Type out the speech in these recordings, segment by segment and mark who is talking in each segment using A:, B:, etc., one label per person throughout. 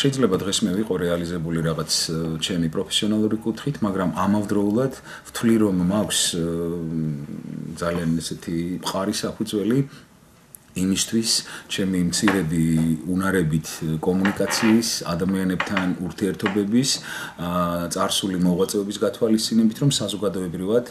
A: შეიძლება დღეს მე ვიყო რეალიზებული რაღაც ჩემი პროფესიონალური კუთხით, მაგრამ ამავდროულად ვთვლი რომ მაქვს ძალიან ესეთი მყარი საფუძველი იმისთვის ჩემი მცირედი უნარებით კომუნიკაციის, ადამიანებთან ურთიერთობების, წარსული მოღვაწეობის გათვალისწინებით, რომ საზოგადოებრივად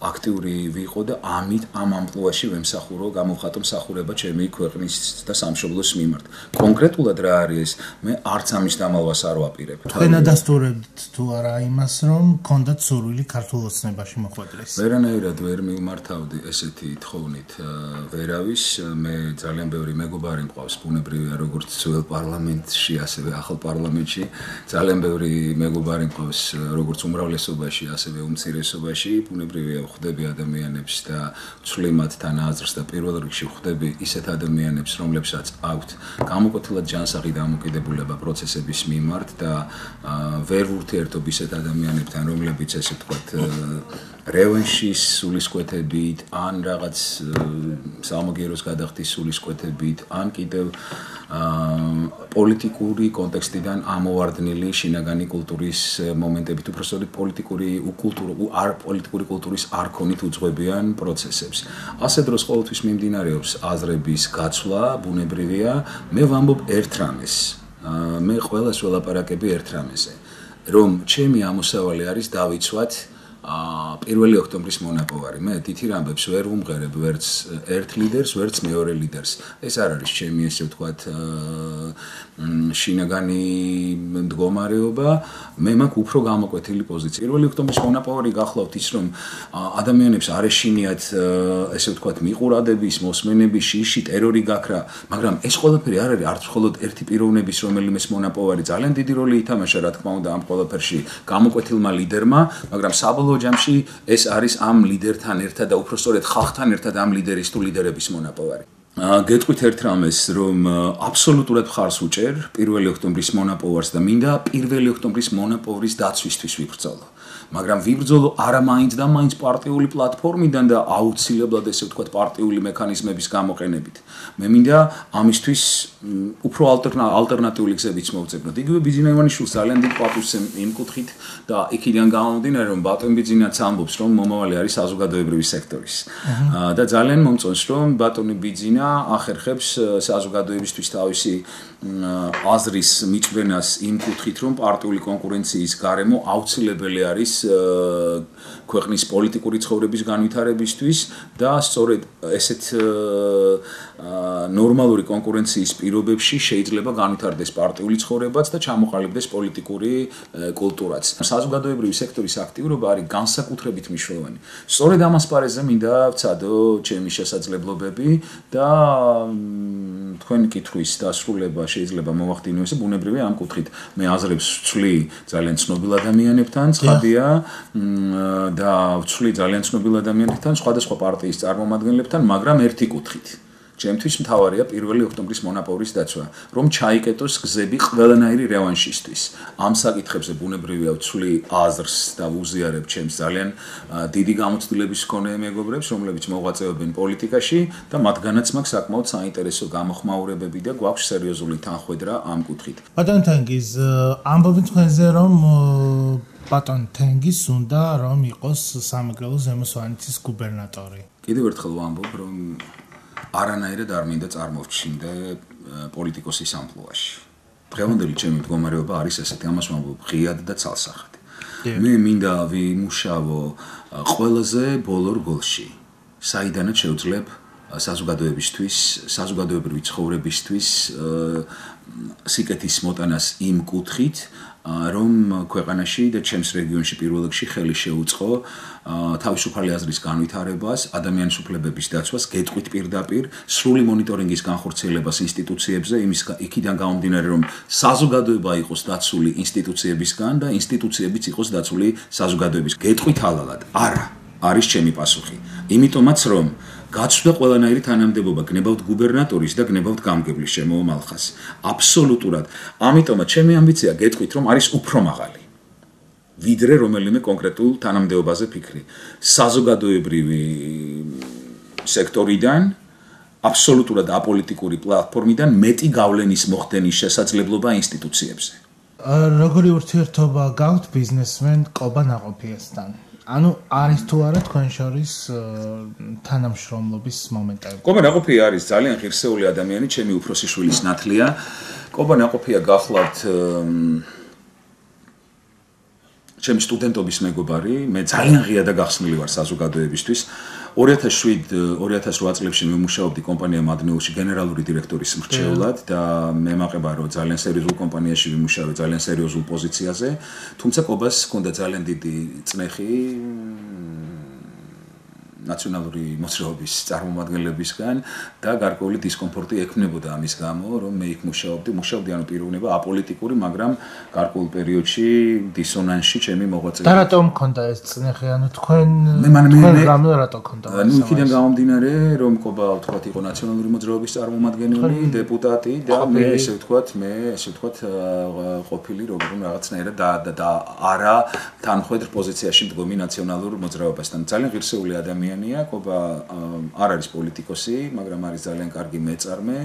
A: აქტიური ვიყო და ამით ამ ამპლუაში ვემსახურო, გამოვხატო მსახურება ჩემი ქვეყნის და სამშობლოს მიმართ. კონკრეტულად რა არის, მე არც ამის დამალვას არ ვაპირებ.
B: თქვენ ადასტურებთ თუ არა იმას, რომ გქონდათ სურვილი ქართულ ოცნებაში მოხვედრის?
A: ვერანაირად ვერ მიმართავდი ესეთი თხოვნით ვერავის, მე ძალიან ბევრი მეგობარი მყავს ბუნებრივია როგორც ძველ პარლამენტში, ასევე ახალ პარლამენტში. ძალიან ბევრი მეგობარი მყავს როგორც უმრავლესობაში, ასევე უმცირესობაში. ბუნებრივია ვხვდები ადამიანებს და ვცვლი მათთან აზრს და პირველ რიგში ვხვდები ისეთ ადამიანებს, რომლებსაც აქვთ გამოკვეთილად ჯანსაღი დამოკიდებულება პროცესების მიმართ და ვერ ვურთიერთობ ისეთ ადამიანებთან, რომლებიც ესე ვთქვათ რევანშის სულისკვეთებით ან რაღაც სამაგიეროს გადახდის სულისკვეთებით ან კიდევ პოლიტიკური კონტექსტიდან ამოვარდნილი შინაგანი კულტურის მომენტებით, უბრალოდ პოლიტიკური კულტურის არქონით უძღვებიან პროცესებს. ასე დროს ყოველთვის მიმდინარეობს აზრების გაცვლა, ბუნებრივია, მე ვამბობ ერთ რამეს. მე ყველას ველაპარაკები ერთ რამეზე, რომ ჩემი ამოსავალი არის დავიცვათ 1 ოქტომბრის მონაპოვარი. მე თითი რამბებს ვერ ვუმღერებ ვერც ერთ ლიდერს, ვერც მეორე ლიდერს. ეს არ არის ჩემი ესე ვთქვათ შინაგანი მდგომარეობა. მე მაქვს უფრო გამოკვეთილი პოზიცია. 1 ოქტომბრის მონაპოვარი გახლავთ ის, რომ ადამიანებს არ ეშინიათ ესე ვთქვათ მიყურადების, მოსმენების, შიში, ტერორი გაქრა, მაგრამ ეს ყველაფერი არ არის არც მხოლოდ ერთი პიროვნების რომელიმეს მონაპოვარი. ძალიან დიდი როლი ითამაშა რა თქმა უნდა ამ ყველაფერში გამოკვეთილმა ლიდერმა, მაგრამ საბოლოო ჯამში ეს არის ამ ლიდერთან ერთად და უпростоრედ ხალხთან ერთად ამ ლიდერის თუ ლიდერების მონაპოვარი. გეტყვით ერთ რამეს, რომ აბსოლუტურად მხარს უჭერ 1 ოქტომბრის მონაპოვარს და მინდა 1 ოქტომბრის მონაპოვრის დაცვისთვის ვიბრძოლო. მაგრამ ვიბრძოლო არა მაინც და მაინც პარტიული პლატფორმიდან და აუცილებლად ესე ვთქვათ პარტიული მექანიზმების გამოყენებით. მე მინდა ამისთვის უფრო ალტერნატიული გზებიც მოვწებნოთ. იგივე ბიძინა ივანიშვილს ძალიან დიდ პატივს იმ კუთხით და იქიდან გამომდინარე, რომ ბატონ ბიძინაც ამბობს, რომ მომავალი არის საზოგადოებრივი სექტორის. და ძალიან მომწონს, რომ ბატონი ბიძინა ახერხებს საზოგადოებისთვის თავისი აზრის მიწვენას იმ კუთხით, რომ პარტიული კონკურენციის გარემო აუცილებელი არის ქვეყნის პოლიტიკური ცხოვრების განვითარებისთვის და სწორედ ესეთ ნორმალური კონკურენციის პირობებში შეიძლება განვითარდეს პარტიული ცხოვრებაც და ჩამოყალიბდეს პოლიტიკური კულტურაც. საზოგადოებრივი სექტორის აქტიურობა არის განსაკუთრებით მნიშვნელოვანი. სწორედ ამას პარეზე მინდა ვცადო ჩემი შესაძლებლობები და თქვენი კითხვის დასრულება შეიძლება მოვახდინო ესე ბუნებრივია ამ კუთხით. მე აზრებს ვცვლი ძალიან ცნობილ ადამიანებთან, ცხადია და ვცვლი ძალიან ცნობილ ადამიანებთან, სხვადასხვა პარტიის წარმომადგენლებთან, მაგრამ ერთი კუთხით. ჩემთვის მთავარია 1 ოქტომბრის მონაპოვრის დაცვა, რომ ჩაიკეტოს გზები ყველანაირი რევანშისთვის. ამ საკითხებზე ბუნებრივია ვცვლი აზრს და ვუზიარებ ჩემს ძალიან დიდი გამოცდილების მქონე მეგობრებს, რომლებიც მოღვაწეობენ პოლიტიკაში და მათგანაც მაქვს საკმაოდ საინტერესო გამოხმაურებები და გვაქვს სერიოზული თანხwebdriver ამ კუთხით.
B: ბატონ თენგიზ, ამბობთ თქვენზე რომ ბატონ თენგიზ უნდა რომ იყოს სამეგრელო ზემო სვანეთის გუბერნატორი.
A: კიდევ ერთხელ ვამბობ, რომ არანაირად არ მინდა წარმოვჩინდე პოლიტიკოსის ამპლუაში. დღევანდელი ჩემი მდგომარეობა არის ესეთი, ამას ვამბობ ღიად და ცალსახად. მე მინდა ვიმუშავო ყველაზე ბოლო რგოლში, საიდანაც შევძლებ საზოგადოებისთვის, საზოგადოებრივი ცხოვრებისთვის სიკეთის მოტანას იმ კუთხით, რომ ქვეყანაში და ჩემს რეგიონში პირველ რიგში ხელი შეუწყო თავისუფალი აზრის განვითარებას, ადამიანის უფლებების დაცვას, გეტყვით პირდაპირ, სრული მონიტორინგის განხორციელებას ინსტიტუციებზე, იქიდან გამომდინარე, რომ საზოგადოება იყოს დაცული ინსტიტუციებისგან და ინსტიტუციებიც იყოს დაცული საზოგადოების. გეტყვით ალალად, არა, არის ჩემი პასუხი. იმიტომაც რომ გაცვდა ყველანაირი თანამდებობა გნებავთ გუბერნატორის და გნებავთ გამგებლის შემოომალხას. აბსოლუტურად. ამიტომაც ჩემი ამბიცია გეტყვით, რომ არის უფრო მაღალი. ვიდრე რომელიმე კონკრეტულ თანამდებობაზე ფიქრი. საზოგადოებრივი სექტორიდან აბსოლუტურად აპოლიტიკური პლატფორმიდან მეტი გავლენის მოხდენის შესაძლებლობა ინსტიტუციებზე.
B: როგორი ურთიერთობა გაქვთ ბიზნესმენ ყობა ნაყოფიასთან? ანუ არის თუ არა თქვენ შორის თანამშრომლობის მომენტები?
A: ყობა ნაყოფია არის ძალიან ღირსეული ადამიანი, ჩემი უფროსი შვილის ნათლია. ყობა ნაყოფია გახლავთ ჩემი სტუდენტობის მეგობარი, მე ძალიან ღია და გახსნილი ვარ საზოგადოებისთვის. 2007-2008 წლებში მე მუშაობდი კომპანია მადნეულში გენერალური დირექტორის მრჩევლად და მე მაყება რომ ძალიან სერიოზულ კომპანიაში ვიმუშავე ძალიან სერიოზულ პოზიციაზე, თუმცა ყობას ჰქონდა ძალიან დიდი წნეხი ნაციონალური მოძრაობის წარმომადგენლებისგან და გარკვეული დისკომფორტი ექმნებოდა ამის გამო, რომ მე იქ მუშაობდი ანუ პიროვნება აპოლიტიკური, მაგრამ გარკვეულ პერიოდში დისონანსში ჩემი მოღვაწეები.
B: და რატომ მქონდა ეს წნეხი? ანუ თქვენ გამო რატო მქონდა?
A: ანუ იქიდან გამომდინარე, რომ ყობა ვთქვათ იყო ნაციონალური მოძრაობის წარმომადგენელი, დეპუტატი და მე ესე ვთქვათ ყოფილი როგორ რაღაცნაირად და არა თანხმედრ პოზიციაში მდგომი ნაციონალურ მოძრაობასთან. ძალიან ღირსეული ადამიანი ყობა არ არის პოლიტიკოსი, მაგრამ არის ძალიან კარგი მეწარმე,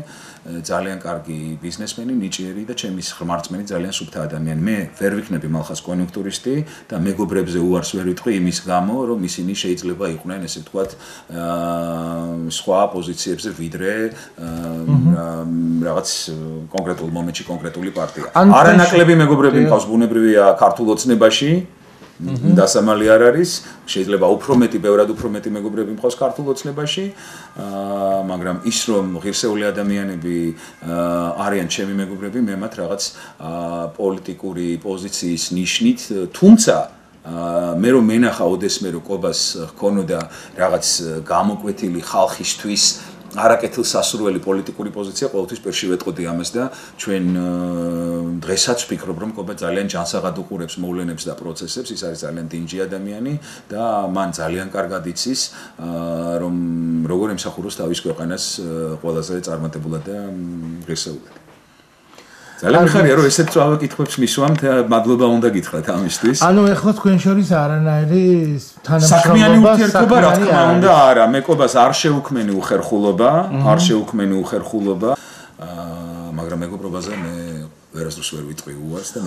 A: ძალიან კარგი ბიზნესმენი, ნიჭიერი და ჩემის ღმერთმენი ძალიან სუფთა ადამიანი. მე ვერ ვიქნები მალხას კონიუნქტურისტი და მეგობრებზე უარს ვერ ვიტყვი იმის გამო, რომ ისინი შეიძლება იყვნენ, ესე ვთქვათ, სხვა პოზიციებზე ვიდრე რაღაც კონკრეტულ მომენტში კონკრეტული პარტია. არანაკლები მეგობრები მყავს ბუნებრივია ქართულ ოცნებაში. დასამალი არ არის, შეიძლება უფრო მეტი, ბევრად უფრო მეტი მეგობრები მყავს ქართულ ოცნებაში, მაგრამ ის რომ ღირსეული ადამიანები არიან ჩემი მეგობრები, მე მათ რაღაც პოლიტიკური პოზიციის ნიშნით, თუმცა მე რომ მენახა ოდესმე რომ ყობას ჰქონოდა რაღაც გამოკვეთილი ხალხისთვის არაკეთილსასურველი პოლიტიკური პოზიცია, ყოველთვის პირში ვეტყოდი ამას და ჩვენ დღესაც ვფიქრობ, რომ ყობა ძალიან ჯანსაღად უყურებს მოვლენებს და პროცესებს, ის არის ძალიან დინჯი ადამიანი და მან ძალიან კარგად იცის, რომ როგორ ემსახუროს თავის ქვეყანას ყველაზე წარმატებულად და ღირსეულად. ძალიან მიხარია რომ ესეთ წავა კითხვებს მისვამთ, მადლობა უნდა გითხრათ ამისთვის.
B: ანუ ეხლა თქვენ შორის არანაირი
A: საქმიანი ურთიერთობა რა თქმა უნდა არა, მე ყობას არ შეუქმენი უხერხულობა, მაგრამ მეგობრობაზე მე ვერასდროს ვერ ვიტყვი უარს და